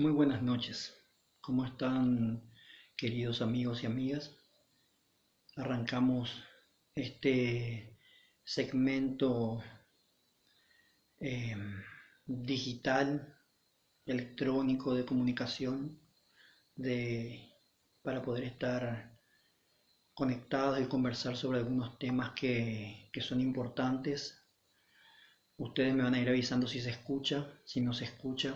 Muy buenas noches. ¿Cómo están, queridos amigos y amigas? Arrancamos este segmento eh, digital, electrónico de comunicación para poder estar conectados y conversar sobre algunos temas que son importantes. Ustedes me van a ir avisando si se escucha, si no se escucha.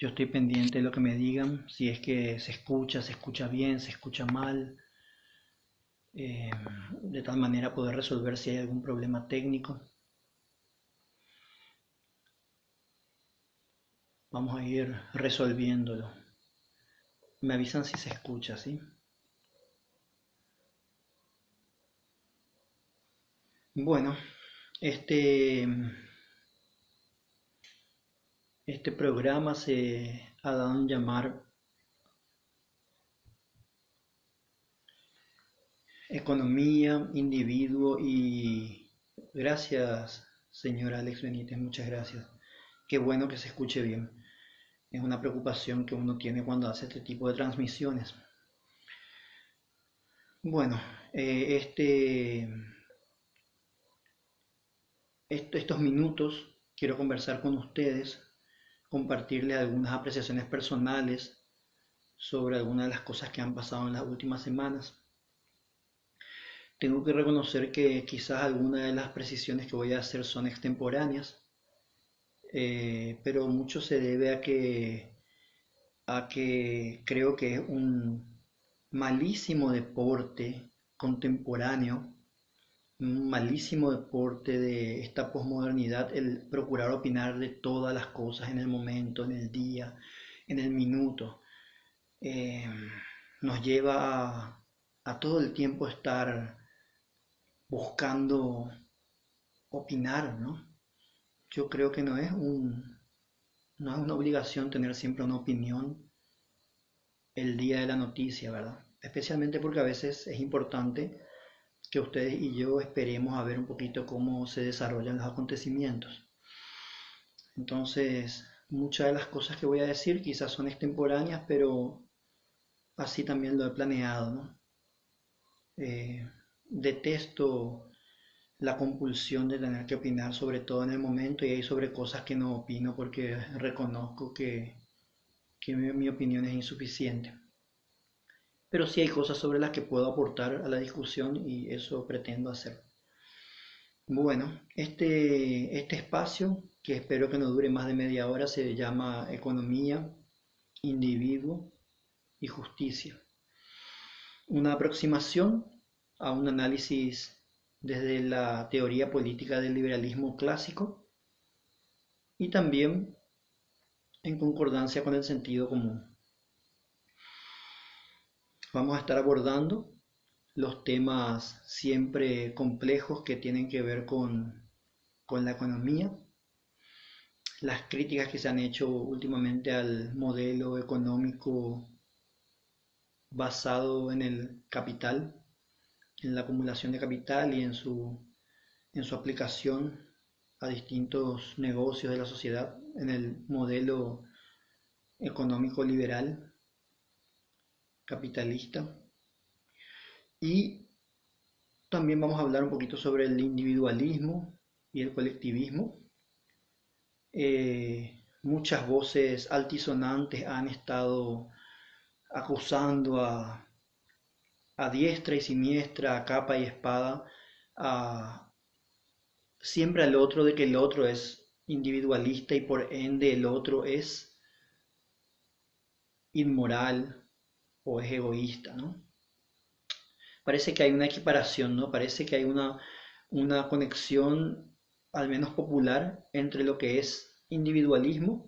Yo estoy pendiente de lo que me digan, si es que se escucha bien, se escucha mal, eh, de tal manera poder resolver si hay algún problema técnico. Vamos a ir resolviéndolo. Me avisan si se escucha, ¿sí? Bueno, este, este programa se ha dado en llamar Economía, Individuo y... Gracias, señora Alex Benítez, muchas gracias. Qué bueno que se escuche bien. Es una preocupación que uno tiene cuando hace este tipo de transmisiones. Bueno, estos minutos quiero conversar con ustedes, compartirles algunas apreciaciones personales sobre algunas de las cosas que han pasado en las últimas semanas. Tengo que reconocer que quizás algunas de las precisiones que voy a hacer son extemporáneas, pero mucho se debe a que creo que es un malísimo deporte contemporáneo, un malísimo deporte de esta posmodernidad, el procurar opinar de todas las cosas en el momento, en el día, en el minuto. Eh, Nos lleva a todo el tiempo estar buscando opinar, ¿no? Yo creo que no es una obligación tener siempre una opinión el día de la noticia, ¿verdad? Especialmente porque a veces es importante que ustedes y yo esperemos a ver un poquito cómo se desarrollan los acontecimientos. Entonces, muchas de las cosas que voy a decir quizás son extemporáneas, pero así también lo he planeado, ¿no? Detesto la compulsión de tener que opinar, sobre todo en el momento, y hay sobre cosas que no opino porque reconozco que mi opinión es insuficiente. Pero sí hay cosas sobre las que puedo aportar a la discusión y eso pretendo hacer. Bueno, este espacio, que espero que no dure más de media hora, se llama Economía, Individuo y Justicia. Una aproximación a un análisis desde la teoría política del liberalismo clásico y también en concordancia con el sentido común. Vamos a estar abordando los temas siempre complejos que tienen que ver con la economía, las críticas que se han hecho últimamente al modelo económico basado en el capital, en la acumulación de capital y en su aplicación a distintos negocios de la sociedad, en el modelo económico liberal, capitalista. Y también vamos a hablar un poquito sobre el individualismo y el colectivismo. Muchas voces altisonantes han estado acusando a diestra y siniestra, a capa y espada, a, siempre al otro de que el otro es individualista y por ende el otro es inmoral o es egoísta, ¿no? Parece que hay una equiparación, ¿no? Parece que hay una conexión, al menos popular, entre lo que es individualismo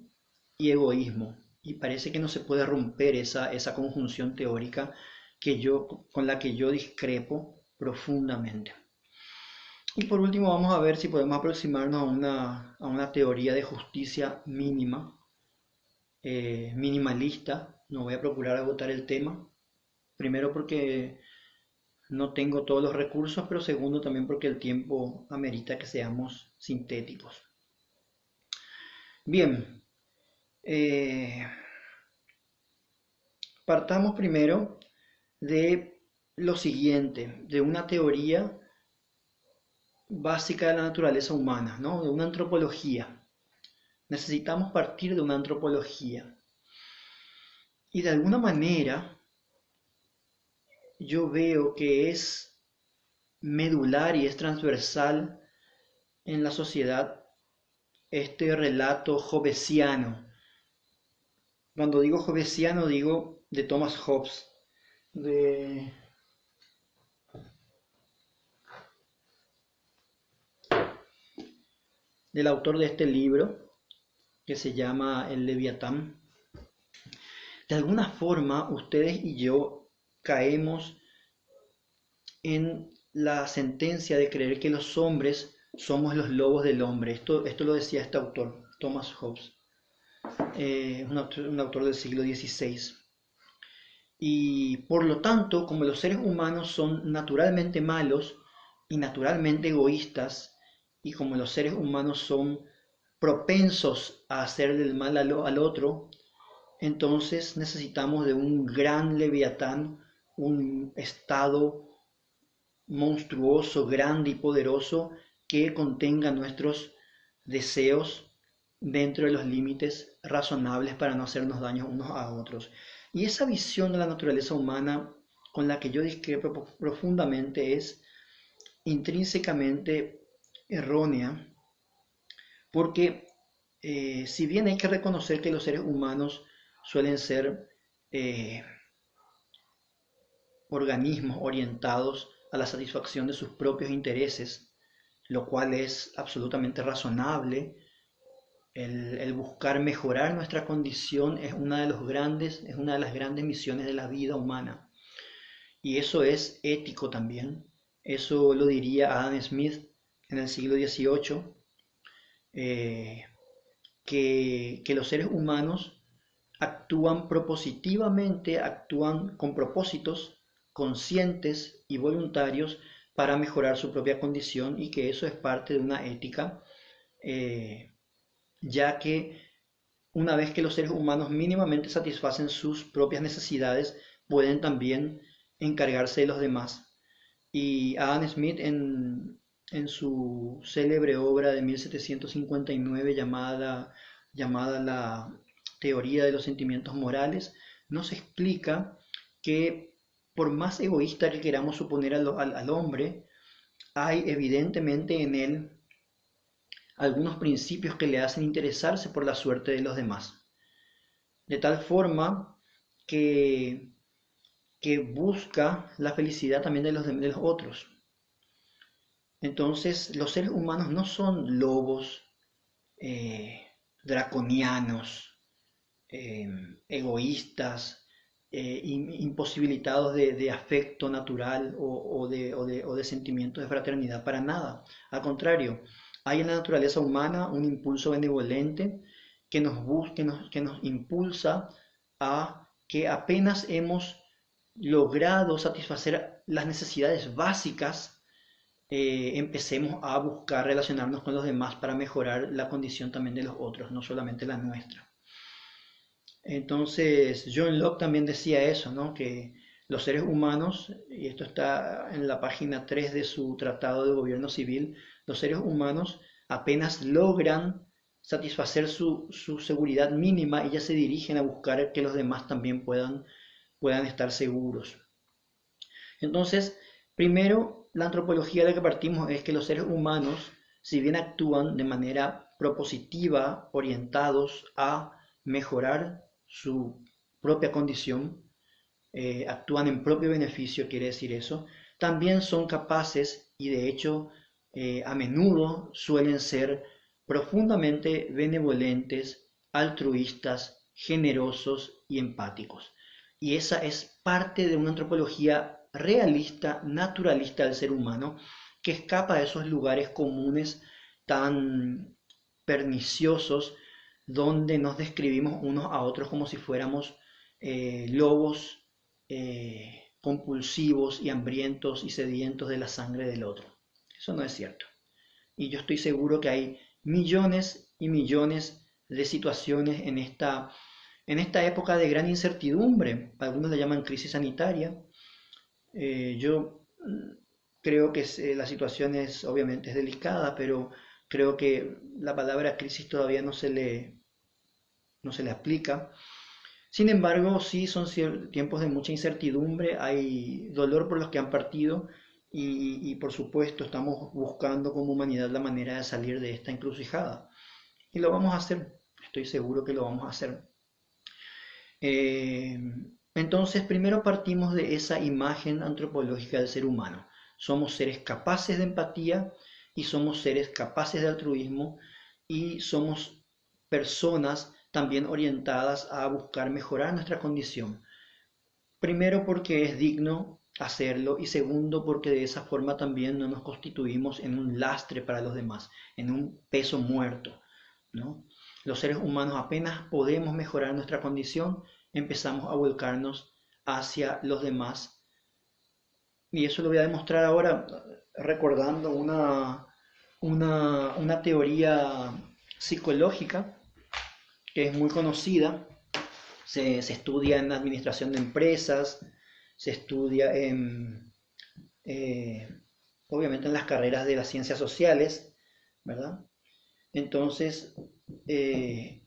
y egoísmo. Y parece que no se puede romper esa conjunción teórica con la que yo discrepo profundamente. Y por último vamos a ver si podemos aproximarnos a una teoría de justicia mínima, minimalista. No voy a procurar agotar el tema. Primero porque no tengo todos los recursos, pero segundo también porque el tiempo amerita que seamos sintéticos. Bien, eh, Partamos primero de lo siguiente, de una teoría básica de la naturaleza humana, ¿no? De una antropología. Necesitamos partir de una antropología. Y de alguna manera yo veo que es medular y es transversal en la sociedad este relato hobbesiano. Cuando digo hobbesiano digo de Thomas Hobbes, de, del autor de este libro que se llama El Leviatán. De alguna forma ustedes y yo caemos en la sentencia de creer que los hombres somos los lobos del hombre. Esto lo decía este autor, Thomas Hobbes, un autor del siglo XVI. Y por lo tanto, como los seres humanos son naturalmente malos y naturalmente egoístas, y como los seres humanos son propensos a hacer del mal al otro, entonces necesitamos de un gran leviatán, un estado monstruoso, grande y poderoso que contenga nuestros deseos dentro de los límites razonables para no hacernos daño unos a otros. Y esa visión de la naturaleza humana con la que yo discrepo profundamente es intrínsecamente errónea, porque si bien hay que reconocer que los seres humanos suelen ser eh, organismos orientados a la satisfacción de sus propios intereses, lo cual es absolutamente razonable. El buscar mejorar nuestra condición es una de las grandes misiones de la vida humana. Y eso es ético también. Eso lo diría Adam Smith en el siglo XVIII, eh, que los seres humanos actúan propositivamente, actúan con propósitos conscientes y voluntarios para mejorar su propia condición y que eso es parte de una ética, ya que una vez que los seres humanos mínimamente satisfacen sus propias necesidades, pueden también encargarse de los demás. Y Adam Smith en su célebre obra de 1759 llamada La teoría de los sentimientos morales, nos explica que por más egoísta que queramos suponer al hombre, hay evidentemente en él algunos principios que le hacen interesarse por la suerte de los demás. De tal forma que, que busca la felicidad también de los otros. Entonces, los seres humanos no son lobos eh, draconianos, eh, egoístas, imposibilitados de afecto natural o de sentimientos de fraternidad para nada. Al contrario, hay en la naturaleza humana un impulso benevolente que nos busca, que nos impulsa a que apenas hemos logrado satisfacer las necesidades básicas, empecemos a buscar relacionarnos con los demás para mejorar la condición también de los otros, no solamente la nuestra. Entonces, John Locke también decía eso, ¿no? Que los seres humanos, y esto está en la página 3 de su Tratado de Gobierno Civil, los seres humanos apenas logran satisfacer su seguridad mínima y ya se dirigen a buscar que los demás también puedan estar seguros. Entonces, primero, la antropología de la que partimos es que los seres humanos, si bien actúan de manera propositiva, orientados a mejorar su propia condición, actúan en propio beneficio, quiere decir eso, también son capaces y de hecho a menudo suelen ser profundamente benevolentes, altruistas, generosos y empáticos. Y esa es parte de una antropología realista, naturalista del ser humano, que escapa de esos lugares comunes tan perniciosos donde nos describimos unos a otros como si fuéramos lobos compulsivos y hambrientos y sedientos de la sangre del otro. Eso no es cierto. Y yo estoy seguro que hay millones y millones de situaciones En esta época de gran incertidumbre, algunos la llaman crisis sanitaria, yo creo que la situación es obviamente es delicada, pero creo que la palabra crisis todavía no se le aplica. Sin embargo, sí son tiempos de mucha incertidumbre, hay dolor por los que han partido y por supuesto estamos buscando como humanidad la manera de salir de esta encrucijada. Y lo vamos a hacer, estoy seguro que lo vamos a hacer. Eh, entonces, primero partimos de esa imagen antropológica del ser humano. Somos seres capaces de empatía y somos seres capaces de altruismo y somos personas también orientadas a buscar mejorar nuestra condición. Primero porque es digno hacerlo y segundo porque de esa forma también no nos constituimos en un lastre para los demás, en un peso muerto, ¿no? Los seres humanos apenas podemos mejorar nuestra condición, empezamos a volcarnos hacia los demás y eso lo voy a demostrar ahora recordando una teoría psicológica que es muy conocida, se estudia en administración de empresas, se estudia eh, obviamente en las carreras de las ciencias sociales, ¿verdad? Entonces, eh,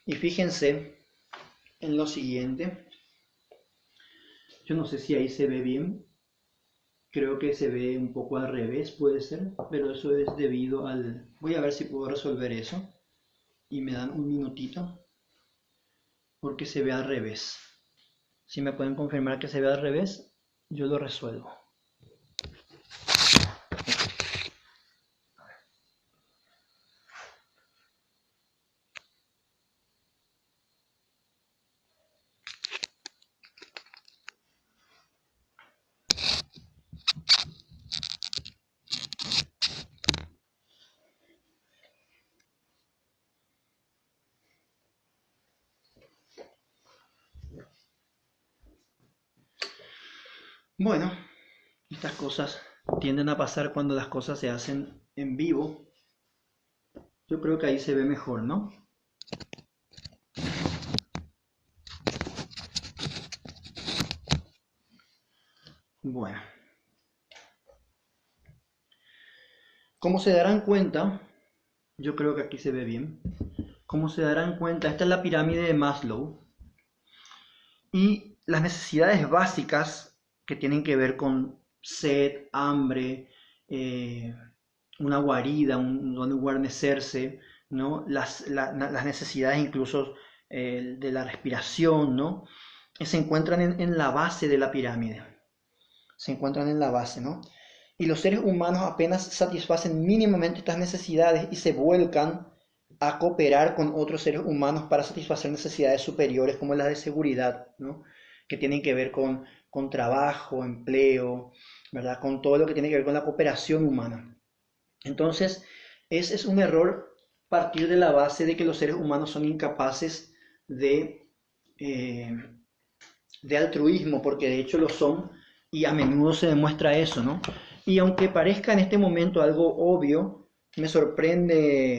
y fíjense en lo siguiente, yo no sé si ahí se ve bien, creo que se ve un poco al revés, puede ser, pero eso es debido al... Voy a ver si puedo resolver eso y me dan un minutito porque se ve al revés. Si me pueden confirmar que se ve al revés, yo lo resuelvo. Bueno, estas cosas tienden a pasar cuando las cosas se hacen en vivo. Yo creo que ahí se ve mejor, ¿no? Bueno, como se darán cuenta, yo creo que aquí se ve bien. Como se darán cuenta, esta es la pirámide de Maslow y las necesidades básicas que tienen que ver con sed, hambre, eh, una guarida, donde guarnecerse, ¿no? Las necesidades incluso de la respiración, ¿no? Se encuentran en la base de la pirámide, se encuentran en la base, ¿no? Y los seres humanos apenas satisfacen mínimamente estas necesidades y se vuelcan a cooperar con otros seres humanos para satisfacer necesidades superiores como las de seguridad, ¿no? Que tienen que ver con trabajo, empleo, ¿verdad? Con todo lo que tiene que ver con la cooperación humana. Entonces, ese es un error partir de la base de que los seres humanos son incapaces eh, de altruismo, porque de hecho lo son y a menudo se demuestra eso, ¿no? Y aunque parezca en este momento algo obvio, me sorprende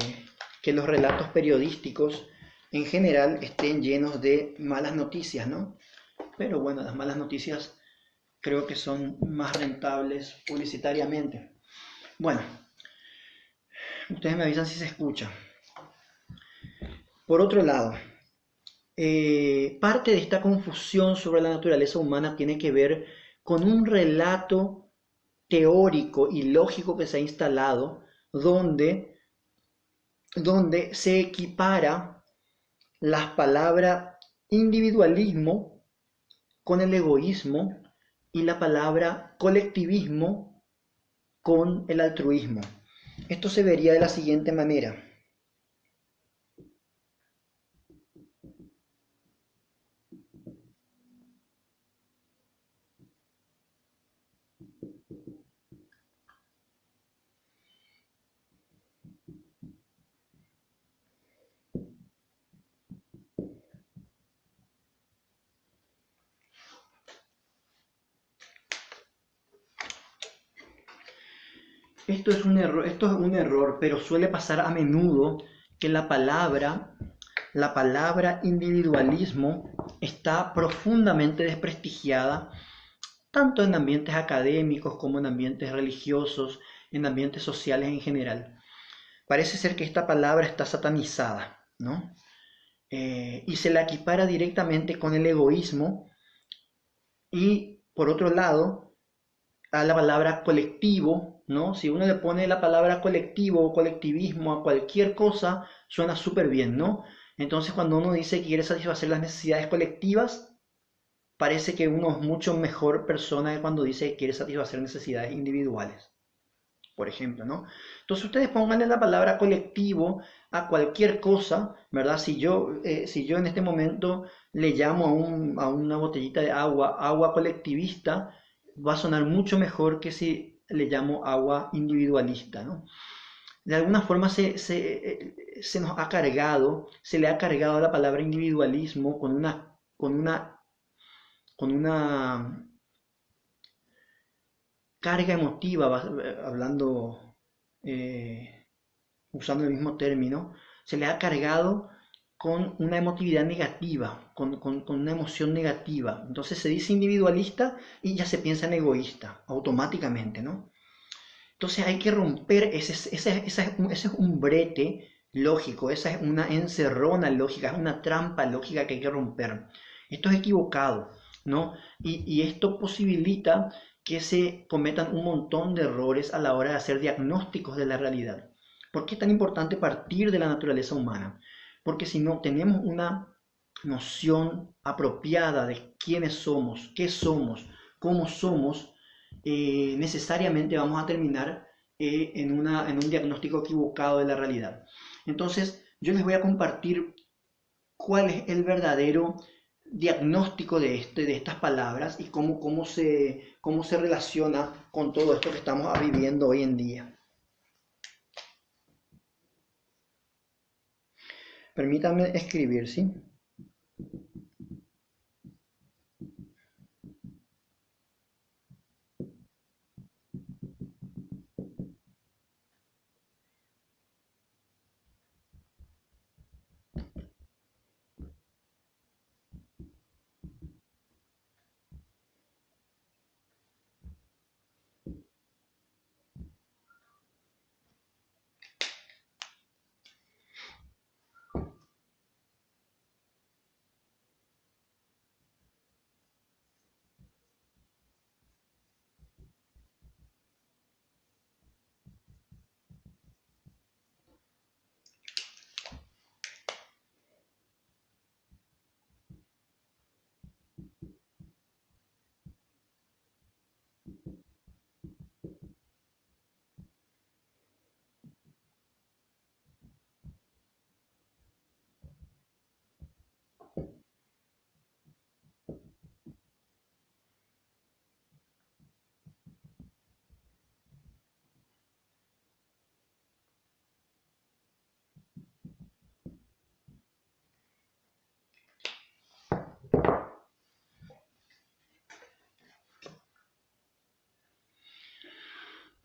que los relatos periodísticos en general estén llenos de malas noticias, ¿no? Pero bueno, las malas noticias creo que son más rentables publicitariamente. Bueno, ustedes me avisan si se escucha. Por otro lado, parte de esta confusión sobre la naturaleza humana tiene que ver con un relato teórico y lógico que se ha instalado donde se equipara las palabras individualismo con el egoísmo y la palabra colectivismo con el altruismo. Esto se vería de la siguiente manera. Esto es un error, pero suele pasar a menudo que la palabra individualismo está profundamente desprestigiada, tanto en ambientes académicos como en ambientes religiosos, en ambientes sociales en general. Parece ser que esta palabra está satanizada, ¿no? Y se la equipara directamente con el egoísmo y, por otro lado, a la palabra colectivo, ¿no? Si uno le pone la palabra colectivo o colectivismo a cualquier cosa, suena súper bien, ¿no? Entonces, cuando uno dice que quiere satisfacer las necesidades colectivas, parece que uno es mucho mejor persona que cuando dice que quiere satisfacer necesidades individuales, por ejemplo, ¿no? Entonces, ustedes pónganle la palabra colectivo a cualquier cosa, ¿verdad? Si yo en este momento le llamo a una botellita de agua, agua colectivista, va a sonar mucho mejor que si le llamo agua individualista, ¿no? De alguna forma se nos ha cargado, se le ha cargado la palabra individualismo con una carga emotiva, hablando, eh, usando el mismo término, se le ha cargado con una emotividad negativa, con una emoción negativa. Entonces se dice individualista y ya se piensa en egoísta, automáticamente, ¿no? Entonces hay que romper ese es un brete lógico, esa es una encerrona lógica, es una trampa lógica que hay que romper. Esto es equivocado, ¿no? Y esto posibilita que se cometan un montón de errores a la hora de hacer diagnósticos de la realidad. ¿Por qué es tan importante partir de la naturaleza humana? Porque si no tenemos una noción apropiada de quiénes somos, qué somos, cómo somos, necesariamente vamos a terminar en un diagnóstico equivocado de la realidad. Entonces, yo les voy a compartir cuál es el verdadero diagnóstico de estas palabras y cómo se relaciona con todo esto que estamos viviendo hoy en día. Permítanme escribir, ¿sí?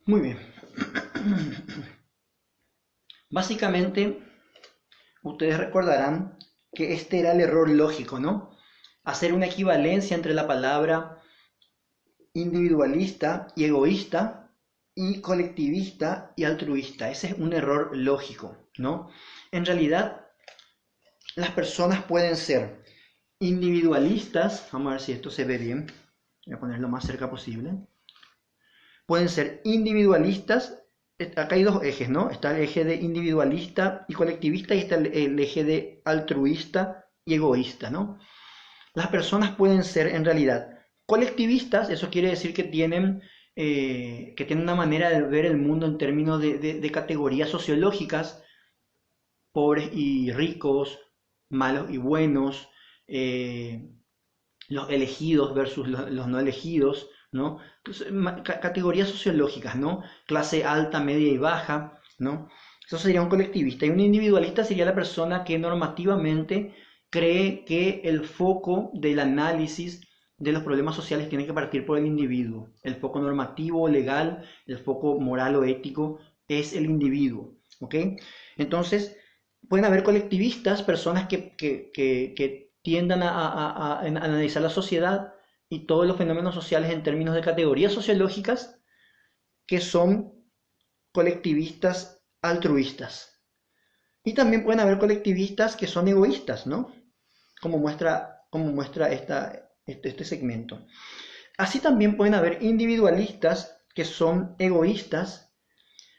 Muy bien. Básicamente, ustedes recordarán que este era el error lógico, ¿no? Hacer una equivalencia entre la palabra individualista y egoísta y colectivista y altruista. Ese es un error lógico, ¿no? En realidad, las personas pueden ser individualistas, vamos a ver si esto se ve bien, voy a ponerlo lo más cerca posible. Pueden ser individualistas, acá hay dos ejes, ¿no? Está el eje de individualista y colectivista y está el eje de altruista y egoísta, ¿no? Las personas pueden ser en realidad colectivistas, eso quiere decir que tienen una manera de ver el mundo en términos de categorías sociológicas, pobres y ricos, malos y buenos, eh, los elegidos versus los no elegidos, ¿no? Entonces, categorías sociológicas, ¿no? Clase alta, media y baja, ¿no? Eso sería un colectivista. Y un individualista sería la persona que normativamente cree que el foco del análisis de los problemas sociales tiene que partir por el individuo. El foco normativo o legal, el foco moral o ético es el individuo. ¿Ok? Entonces, pueden haber colectivistas, personas que tiendan a analizar la sociedad y todos los fenómenos sociales en términos de categorías sociológicas, que son colectivistas altruistas. Y también pueden haber colectivistas que son egoístas, ¿no? Como muestra este segmento. Así también pueden haber individualistas que son egoístas,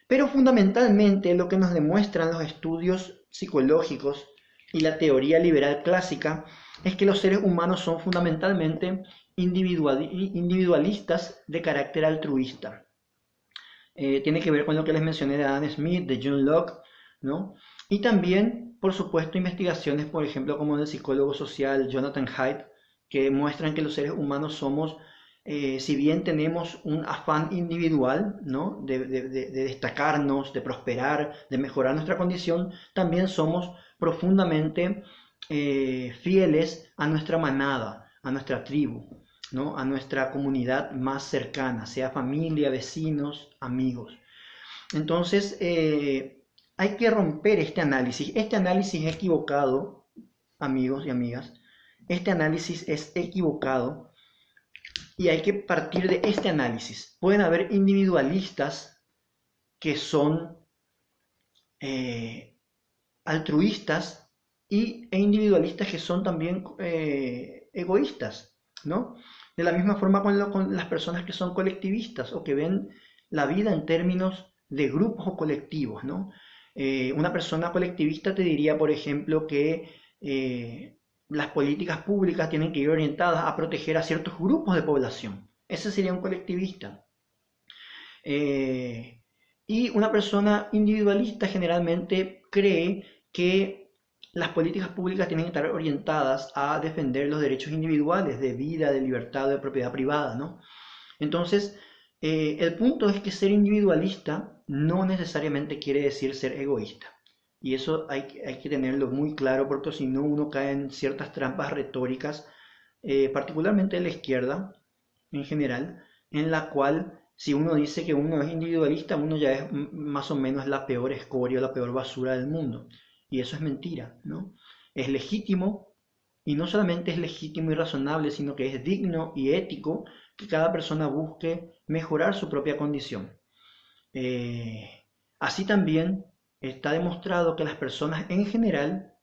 pero fundamentalmente lo que nos demuestran los estudios psicológicos y la teoría liberal clásica es que los seres humanos son fundamentalmente individualistas de carácter altruista. Tiene que ver con lo que les mencioné de Adam Smith, de John Locke, ¿no? Y también, por supuesto, investigaciones, por ejemplo, como del psicólogo social Jonathan Haidt, que muestran que los seres humanos somos, si bien tenemos un afán individual, ¿no? de destacarnos, de prosperar, de mejorar nuestra condición, también somos profundamente fieles a nuestra manada, a nuestra tribu, ¿no? A nuestra comunidad más cercana, sea familia, vecinos, amigos. Entonces, hay que romper este análisis. Este análisis es equivocado, amigos y amigas. Este análisis es equivocado y hay que partir de este análisis. Pueden haber individualistas que son altruistas e individualistas que son también egoístas, ¿no? De la misma forma con las personas que son colectivistas o que ven la vida en términos de grupos o colectivos, ¿no? Una persona colectivista te diría, por ejemplo, que las políticas públicas tienen que ir orientadas a proteger a ciertos grupos de población. Ese sería un colectivista. Y una persona individualista generalmente cree que las políticas públicas tienen que estar orientadas a defender los derechos individuales de vida, de libertad, de propiedad privada, ¿no? Entonces, el punto es que ser individualista no necesariamente quiere decir ser egoísta. Y eso hay que tenerlo muy claro porque si no uno cae en ciertas trampas retóricas, particularmente de la izquierda en general, en la cual si uno dice que uno es individualista, uno ya es más o menos la peor escoria, la peor basura del mundo. Y eso es mentira, ¿no? Es legítimo, y no solamente es legítimo y razonable, sino que es digno y ético que cada persona busque mejorar su propia condición. Así también está demostrado que las personas en general,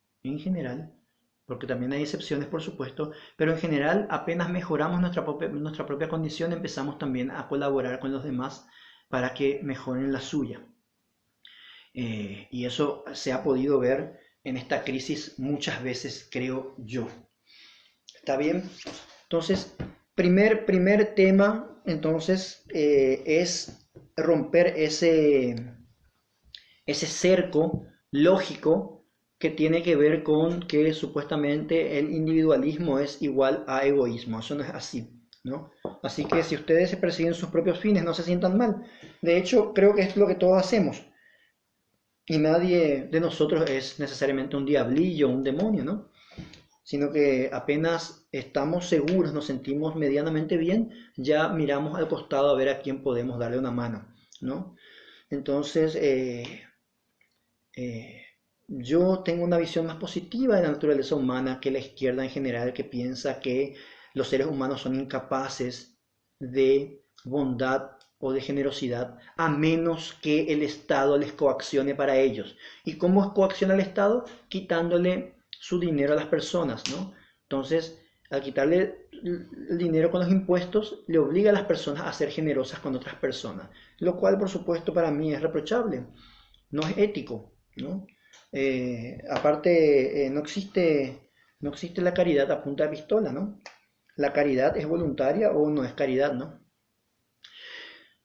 porque también hay excepciones por supuesto, pero en general apenas mejoramos nuestra propia condición, empezamos también a colaborar con los demás para que mejoren la suya. Y eso se ha podido ver en esta crisis muchas veces, creo yo. ¿Está bien? Entonces, primer tema, entonces, es romper ese cerco lógico que tiene que ver con que supuestamente el individualismo es igual a egoísmo. Eso no es así, ¿no? Así que si ustedes se persiguen sus propios fines, no se sientan mal. De hecho, creo que es lo que todos hacemos. Y nadie de nosotros es necesariamente un diablillo, un demonio, ¿no? Sino que apenas estamos seguros, nos sentimos medianamente bien, ya miramos al costado a ver a quién podemos darle una mano, ¿no? Entonces, yo tengo una visión más positiva de la naturaleza humana que la izquierda en general, que piensa que los seres humanos son incapaces de bondad o de generosidad, a menos que el Estado les coaccione para ellos. ¿Y cómo coacciona el Estado? Quitándole su dinero a las personas, ¿no? Entonces, al quitarle el dinero con los impuestos, le obliga a las personas a ser generosas con otras personas, lo cual, por supuesto, para mí es reprochable, no es ético, ¿no? Aparte, no existe la caridad a punta de pistola, ¿no? La caridad es voluntaria o no es caridad, ¿no?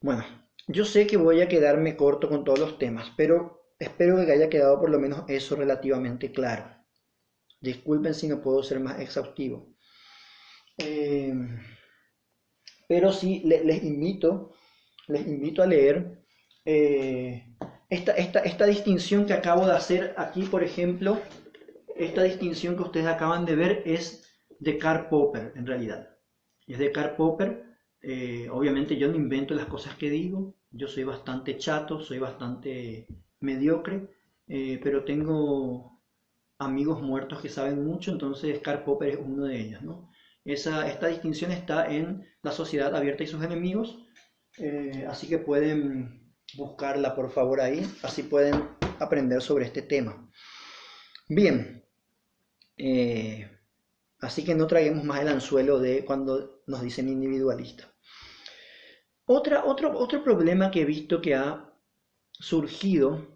Bueno, yo sé que voy a quedarme corto con todos los temas, pero espero que haya quedado por lo menos eso relativamente claro. Disculpen si no puedo ser más exhaustivo. Eh, pero sí, les invito a leer esta distinción que acabo de hacer aquí, por ejemplo. Esta distinción que ustedes acaban de ver es de Karl Popper, en realidad. Es de Karl Popper. Obviamente yo no invento las cosas que digo, yo soy bastante chato, soy bastante mediocre, pero tengo amigos muertos que saben mucho, entonces Karl Popper es uno de ellos, ¿no? Esta distinción está en La sociedad abierta y sus enemigos, así que pueden buscarla por favor ahí, así pueden aprender sobre este tema. Bien, eh, así que no traguemos más el anzuelo de cuando nos dicen individualista. Otro problema que he visto que ha surgido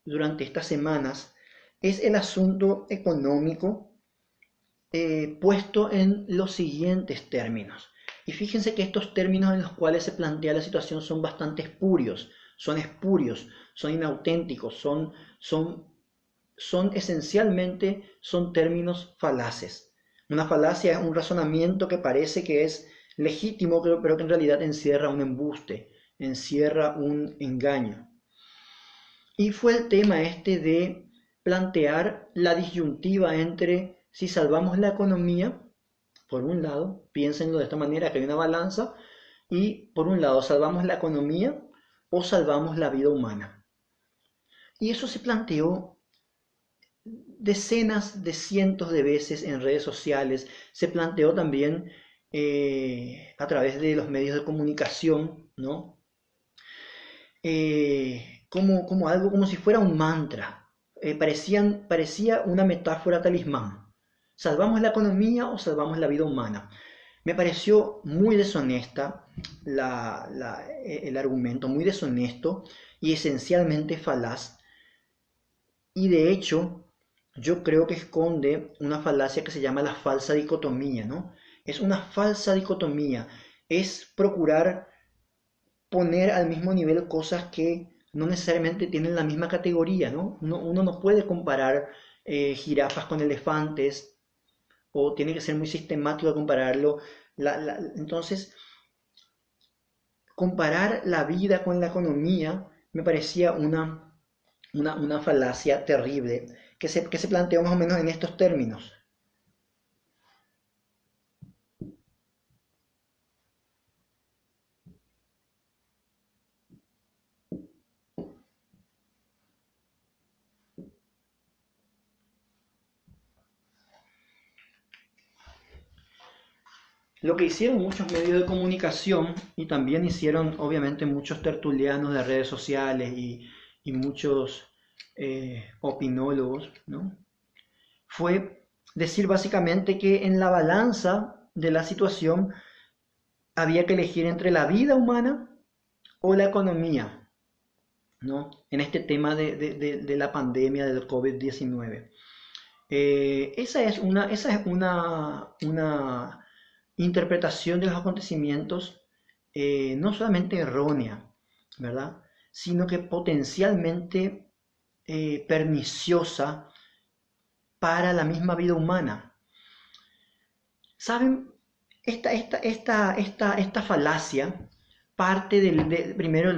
durante estas semanas es el asunto económico, puesto en los siguientes términos. Y fíjense que estos términos en los cuales se plantea la situación son bastante espurios, son inauténticos, son esencialmente son términos falaces. Una falacia es un razonamiento que parece que es legítimo, pero que en realidad encierra un embuste, encierra un engaño. Y fue el tema este de plantear la disyuntiva entre si salvamos la economía, por un lado, piénsenlo de esta manera, que hay una balanza, y por un lado, salvamos la economía o salvamos la vida humana. Y eso se planteó decenas de cientos de veces en redes sociales, se planteó también a través de los medios de comunicación, ¿no? Como algo, como si fuera un mantra. Parecía una metáfora talismán. ¿Salvamos la economía o salvamos la vida humana? Me pareció muy deshonesta el argumento, muy deshonesto y esencialmente falaz. Y de hecho, yo creo que esconde una falacia que se llama la falsa dicotomía, ¿no? Es una falsa dicotomía, es procurar poner al mismo nivel cosas que no necesariamente tienen la misma categoría, ¿no? Uno no puede comparar jirafas con elefantes, o tiene que ser muy sistemático compararlo. Entonces, comparar la vida con la economía me parecía una falacia terrible que se planteó más o menos en estos términos. Lo que hicieron muchos medios de comunicación y también hicieron obviamente muchos tertulianos de redes sociales y muchos opinólogos, ¿no? Fue decir básicamente que en la balanza de la situación había que elegir entre la vida humana o la economía, ¿no? En este tema de la pandemia del COVID-19. Esa es una interpretación de los acontecimientos, no solamente errónea, ¿verdad? Sino que potencialmente perniciosa para la misma vida humana. ¿Saben? Esta falacia parte primero,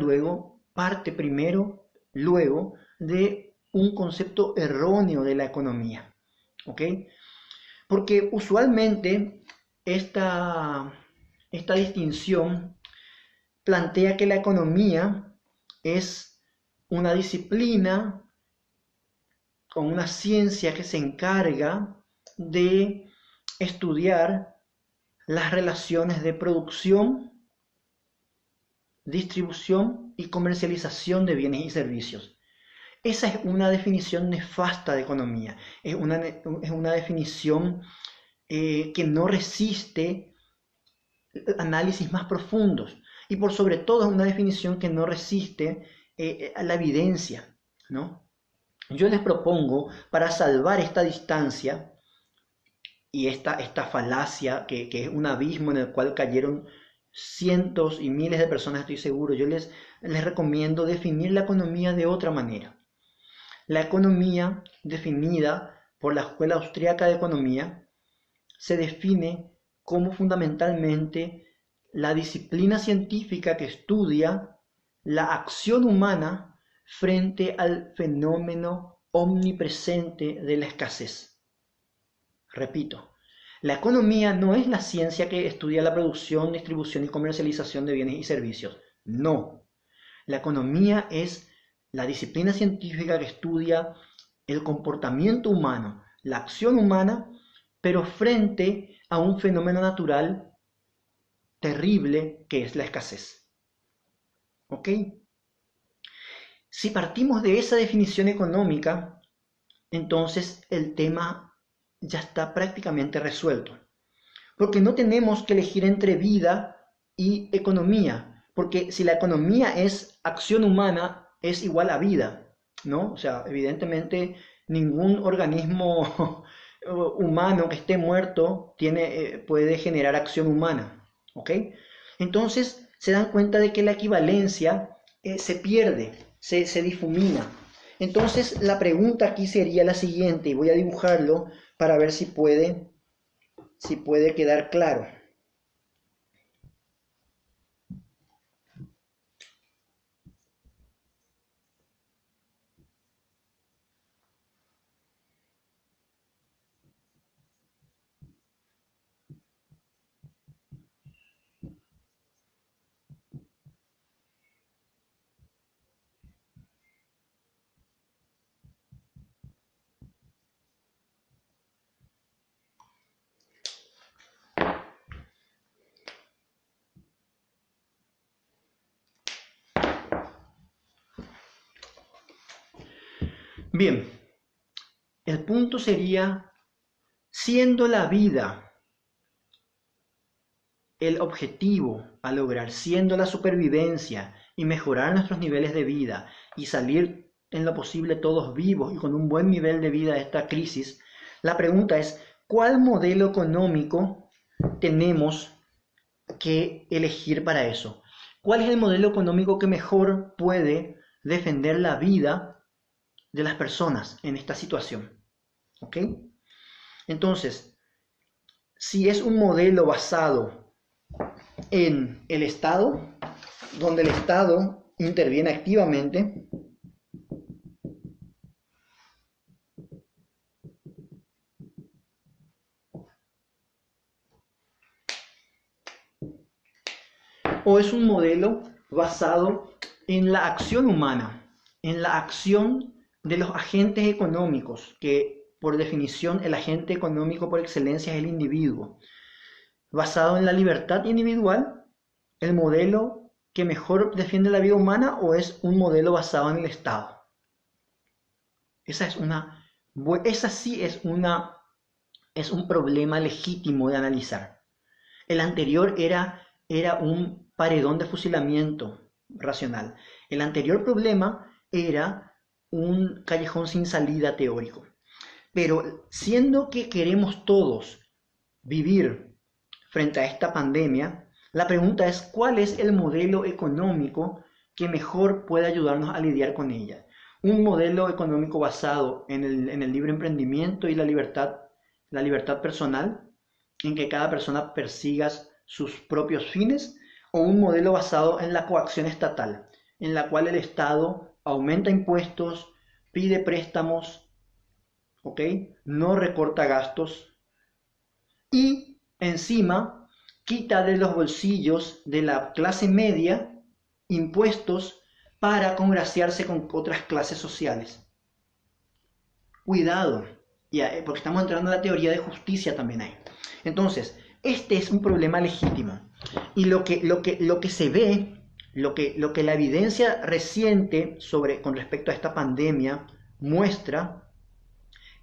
luego de un concepto erróneo de la economía, ¿ok? Porque usualmente esta distinción plantea que la economía es una disciplina con una ciencia que se encarga de estudiar las relaciones de producción, distribución y comercialización de bienes y servicios. Esa es una definición nefasta de economía, es una definición que no resiste análisis más profundos y por sobre todo es una definición que no resiste a la evidencia, ¿no? Yo les propongo, para salvar esta distancia y esta falacia, que es un abismo en el cual cayeron cientos y miles de personas, estoy seguro, yo les recomiendo definir la economía de otra manera. La economía, definida por la Escuela Austriaca de Economía, se define como fundamentalmente la disciplina científica que estudia la acción humana frente al fenómeno omnipresente de la escasez. Repito, La economía no es la ciencia que estudia la producción, distribución y comercialización de bienes y servicios. No. La economía es la disciplina científica que estudia el comportamiento humano, la acción humana, pero frente a un fenómeno natural terrible que es la escasez. ¿Ok? Si partimos de esa definición económica, entonces el tema ya está prácticamente resuelto. Porque no tenemos que elegir entre vida y economía, porque si la economía es acción humana, es igual a vida, ¿no? O sea, evidentemente ningún organismo humano que esté muerto puede generar acción humana, ¿ok? Entonces se dan cuenta de que la equivalencia se pierde, se difumina. Entonces la pregunta aquí sería la siguiente, y voy a dibujarlo para ver si puede quedar claro. Bien, el punto sería, siendo la vida el objetivo a lograr, siendo la supervivencia y mejorar nuestros niveles de vida y salir en lo posible todos vivos y con un buen nivel de vida de esta crisis, la pregunta es, ¿cuál modelo económico tenemos que elegir para eso? ¿Cuál es el modelo económico que mejor puede defender la vida de las personas en esta situación? ¿Ok? Entonces, si es un modelo basado en el Estado, donde el Estado interviene activamente, o es un modelo basado en la acción humana, en la acción de los agentes económicos, que por definición el agente económico por excelencia es el individuo, basado en la libertad individual, el modelo que mejor defiende la vida humana, o es un modelo basado en el Estado. Esa sí es un problema legítimo de analizar. El anterior era un paredón de fusilamiento racional. El anterior problema era un callejón sin salida teórico. Pero siendo que queremos todos vivir frente a esta pandemia, la pregunta es ¿cuál es el modelo económico que mejor puede ayudarnos a lidiar con ella? Un modelo económico basado en el libre emprendimiento y la libertad personal, en que cada persona persiga sus propios fines, o un modelo basado en la coacción estatal, en la cual el Estado aumenta impuestos, pide préstamos, ¿ok? No recorta gastos y encima quita de los bolsillos de la clase media impuestos para congraciarse con otras clases sociales. Cuidado, porque estamos entrando en la teoría de justicia también ahí. Entonces, este es un problema legítimo. Y lo que se ve, lo que la evidencia reciente con respecto a esta pandemia muestra,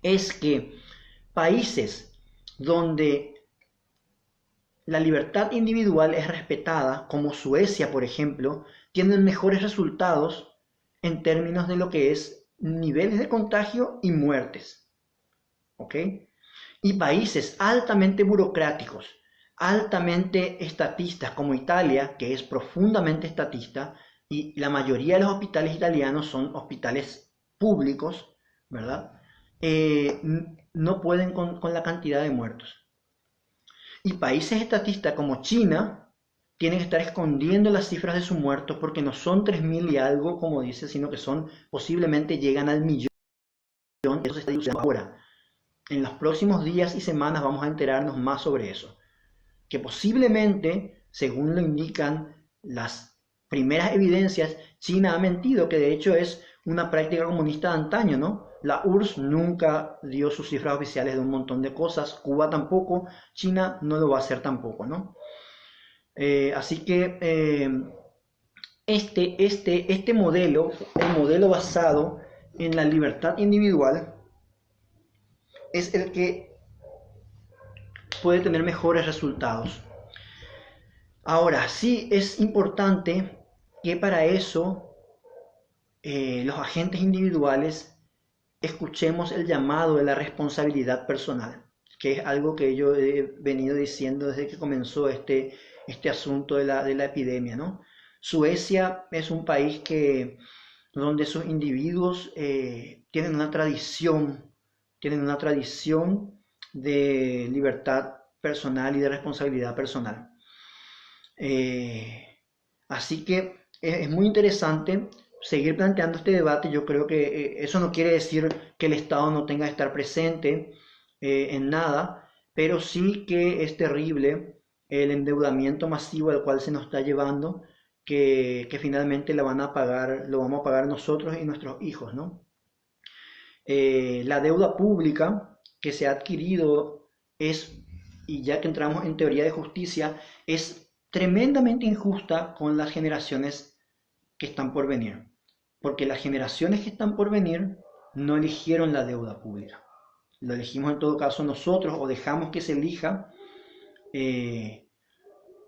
es que países donde la libertad individual es respetada, como Suecia, por ejemplo, tienen mejores resultados en términos de lo que es niveles de contagio y muertes. ¿Ok? Y países altamente burocráticos, altamente estatistas, como Italia, que es profundamente estatista, y la mayoría de los hospitales italianos son hospitales públicos, ¿verdad? No pueden con la cantidad de muertos. Y países estatistas como China tienen que estar escondiendo las cifras de sus muertos porque no son 3.000 y algo, como dice, sino que posiblemente llegan al millón. Eso se está diciendo ahora. En los próximos días y semanas vamos a enterarnos más sobre eso. Que posiblemente, según lo indican las primeras evidencias, China ha mentido, que de hecho es una práctica comunista de antaño, ¿no? La URSS nunca dio sus cifras oficiales de un montón de cosas, Cuba tampoco, China no lo va a hacer tampoco, ¿no? Así que este modelo, el modelo basado en la libertad individual, es el que puede tener mejores resultados. Ahora, sí es importante que para eso los agentes individuales escuchemos el llamado de la responsabilidad personal, que es algo que yo he venido diciendo desde que comenzó este asunto de la epidemia, ¿no? Suecia es un país donde sus individuos tienen una tradición de libertad personal y de responsabilidad personal. Así que es muy interesante seguir planteando este debate. Yo creo que eso no quiere decir que el Estado no tenga que estar presente en nada, pero sí que es terrible el endeudamiento masivo al cual se nos está llevando, que finalmente lo vamos a pagar nosotros y nuestros hijos, ¿no? La deuda pública que se ha adquirido y ya que entramos en teoría de justicia, es tremendamente injusta con las generaciones que están por venir, porque las generaciones que están por venir no eligieron la deuda pública, lo elegimos en todo caso nosotros o dejamos que se elija, eh,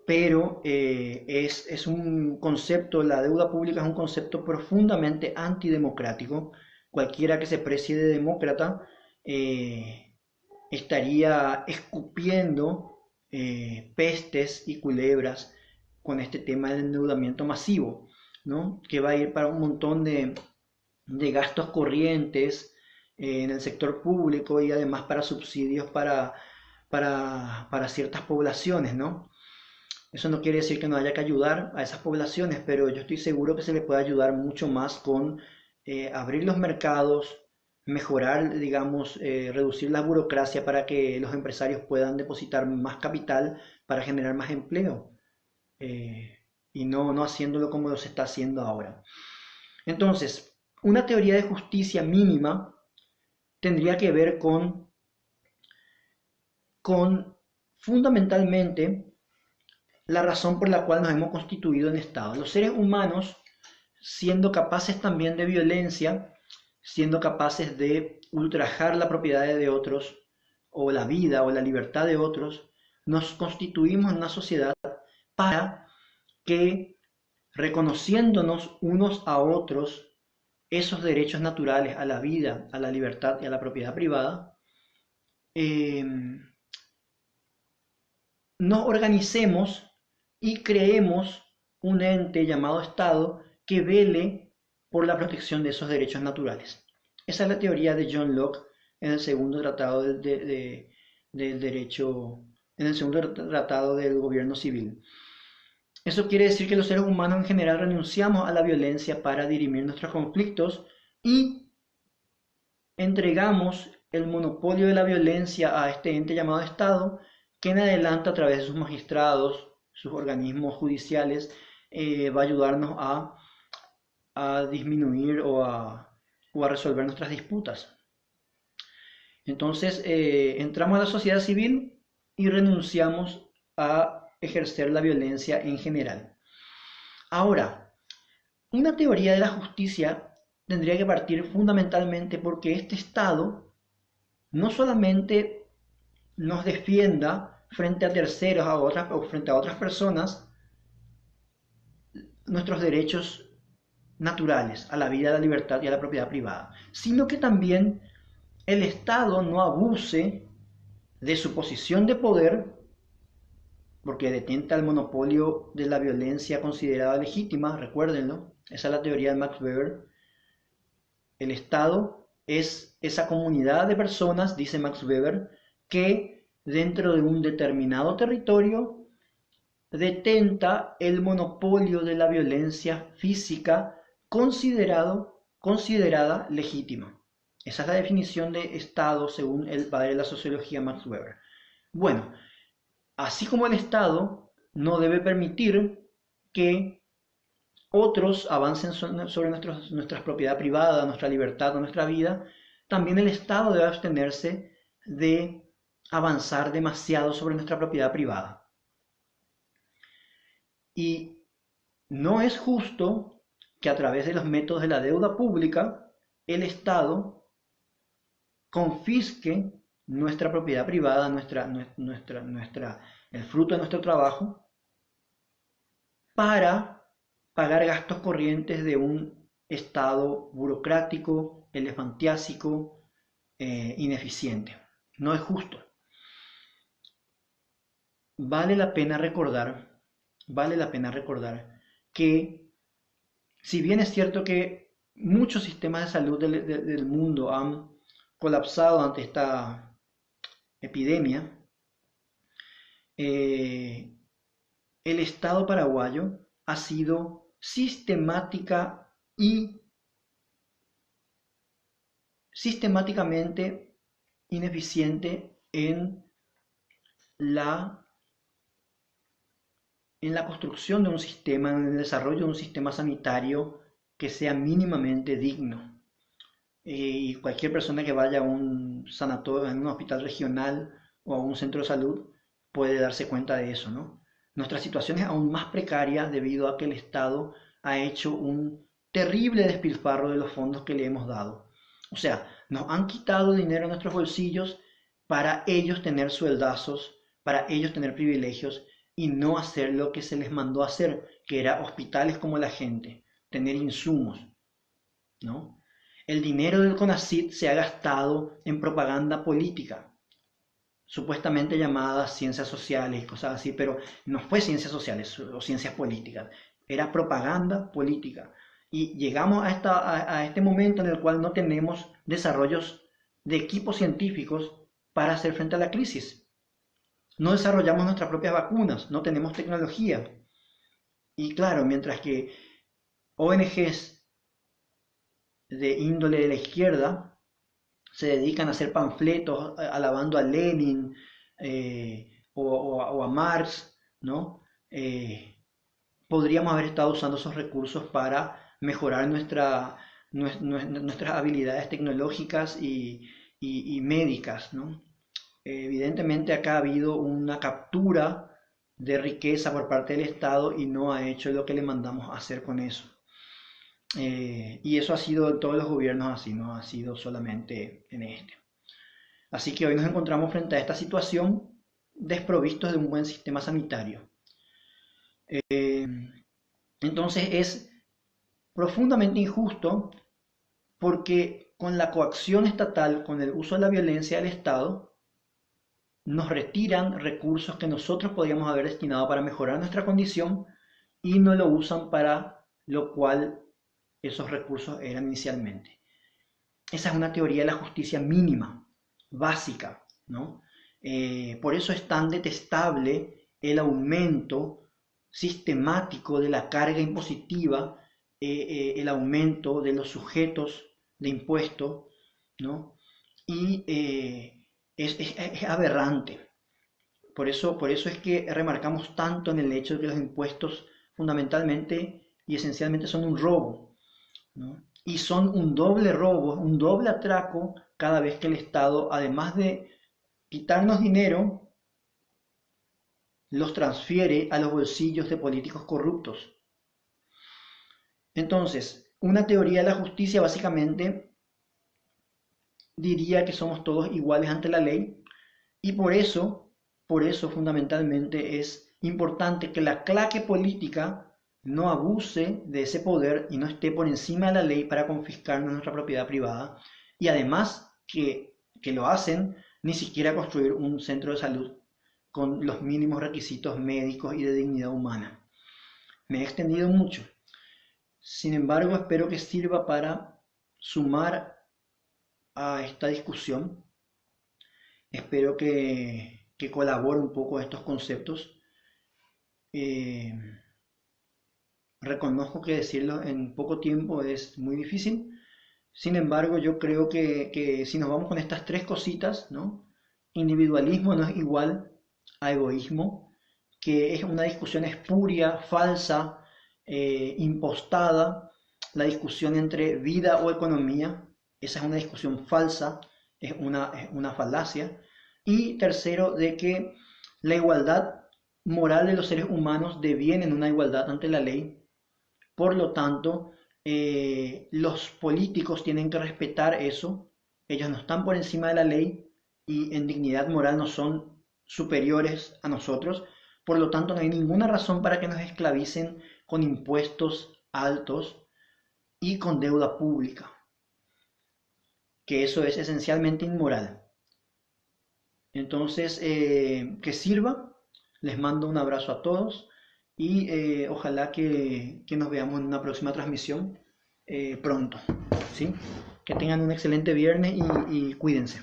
pero es un concepto, la deuda pública es un concepto profundamente antidemocrático. Cualquiera que se precie de demócrata estaría escupiendo pestes y culebras con este tema del endeudamiento masivo, ¿no? Que va a ir para un montón de gastos corrientes en el sector público y además para subsidios para ciertas poblaciones, ¿no? Eso no quiere decir que no haya que ayudar a esas poblaciones, pero yo estoy seguro que se le puede ayudar mucho más con abrir los mercados, mejorar, digamos, reducir la burocracia para que los empresarios puedan depositar más capital para generar más empleo, eh, y no haciéndolo como se está haciendo ahora. Entonces, una teoría de justicia mínima tendría que ver con fundamentalmente la razón por la cual nos hemos constituido en Estado. Los seres humanos, siendo capaces también de violencia, siendo capaces de ultrajar la propiedad de otros, o la vida o la libertad de otros, nos constituimos en una sociedad para que, reconociéndonos unos a otros esos derechos naturales a la vida, a la libertad y a la propiedad privada, eh, nos organicemos y creemos un ente llamado Estado que vele por la protección de esos derechos naturales. Esa es la teoría de John Locke en el segundo tratado del derecho, en el segundo tratado del gobierno civil. Eso quiere decir que los seres humanos en general renunciamos a la violencia para dirimir nuestros conflictos y entregamos el monopolio de la violencia a este ente llamado Estado, que en adelante a través de sus magistrados, sus organismos judiciales, va a ayudarnos a disminuir o a resolver nuestras disputas. Entonces entramos a la sociedad civil y renunciamos a ejercer la violencia en general. Ahora, una teoría de la justicia tendría que partir fundamentalmente porque este Estado no solamente nos defienda frente a terceros o frente a otras personas nuestros derechos naturales a la vida, a la libertad y a la propiedad privada, sino que también el Estado no abuse de su posición de poder, porque detenta el monopolio de la violencia considerada legítima, recuérdenlo, esa es la teoría de Max Weber. El Estado es esa comunidad de personas, dice Max Weber, que dentro de un determinado territorio detenta el monopolio de la violencia física considerada legítima. Esa es la definición de Estado según el padre de la sociología Max Weber. Bueno, así como el Estado no debe permitir que otros avancen sobre nuestra propiedad privada, nuestra libertad o nuestra vida, también el Estado debe abstenerse de avanzar demasiado sobre nuestra propiedad privada. Y no es justo que a través de los métodos de la deuda pública el Estado confisque nuestra propiedad privada, el fruto de nuestro trabajo, para pagar gastos corrientes de un Estado burocrático, elefantiásico, ineficiente. No es justo. Vale la pena recordar, vale la pena recordar que si bien es cierto que muchos sistemas de salud del mundo han colapsado ante esta epidemia, el Estado paraguayo ha sido sistemáticamente ineficiente la, en la construcción de un sistema, en el desarrollo de un sistema sanitario que sea mínimamente digno. Y cualquier persona que vaya a un sanatorio, a un hospital regional o a un centro de salud puede darse cuenta de eso, ¿no? Nuestra situación es aún más precaria debido a que el Estado ha hecho un terrible despilfarro de los fondos que le hemos dado. O sea, nos han quitado dinero de nuestros bolsillos para ellos tener sueldazos, para ellos tener privilegios y no hacer lo que se les mandó hacer, que era hospitales como la gente, tener insumos, ¿no? El dinero del CONACYT se ha gastado en propaganda política, supuestamente llamadas ciencias sociales y cosas así, pero no fue ciencias sociales o ciencias políticas, era propaganda política. Y llegamos a este momento en el cual no tenemos desarrollos de equipos científicos para hacer frente a la crisis. No desarrollamos nuestras propias vacunas, no tenemos tecnología. Y claro, mientras que ONGs de índole de la izquierda se dedican a hacer panfletos alabando a Lenin o a Marx, ¿no? Podríamos haber estado usando esos recursos para mejorar nuestras habilidades tecnológicas y médicas, ¿no? Evidentemente acá ha habido una captura de riqueza por parte del Estado y no ha hecho lo que le mandamos a hacer con eso. Y eso ha sido en todos los gobiernos así, no ha sido solamente en este. Así que hoy nos encontramos frente a esta situación desprovistos de un buen sistema sanitario. Entonces es profundamente injusto porque con la coacción estatal, con el uso de la violencia del Estado, nos retiran recursos que nosotros podríamos haber destinado para mejorar nuestra condición y no lo usan para lo cual esos recursos eran inicialmente. Esa es una teoría de la justicia mínima, básica, ¿no? Por eso es tan detestable el aumento sistemático de la carga impositiva, el aumento de los sujetos de impuesto, ¿no? Y es aberrante. Por eso es que remarcamos tanto en el hecho de que los impuestos fundamentalmente y esencialmente son un robo, ¿no? Y son un doble robo, un doble atraco cada vez que el Estado, además de quitarnos dinero, los transfiere a los bolsillos de políticos corruptos. Entonces, una teoría de la justicia básicamente diría que somos todos iguales ante la ley y por eso fundamentalmente es importante que la clase política no abuse de ese poder y no esté por encima de la ley para confiscarnos nuestra propiedad privada y además que lo hacen ni siquiera construir un centro de salud con los mínimos requisitos médicos y de dignidad humana. Me he extendido mucho. Sin embargo, espero que sirva para sumar a esta discusión. Espero que colabore un poco a estos conceptos. Eh, Reconozco que decirlo en poco tiempo es muy difícil, Sin embargo, yo creo que si nos vamos con estas tres cositas, ¿no? Individualismo no es igual a egoísmo, que es una discusión espuria, falsa, impostada, la discusión entre vida o economía, esa es una discusión falsa, es una falacia. Y tercero, de que la igualdad moral de los seres humanos deviene en una igualdad ante la ley, por lo tanto, los políticos tienen que respetar eso. Ellos no están por encima de la ley y en dignidad moral no son superiores a nosotros. Por lo tanto, no hay ninguna razón para que nos esclavicen con impuestos altos y con deuda pública, que eso es esencialmente inmoral. Entonces, que sirva. Les mando un abrazo a todos y ojalá que nos veamos en una próxima transmisión pronto. ¿Sí? Que tengan un excelente viernes y cuídense.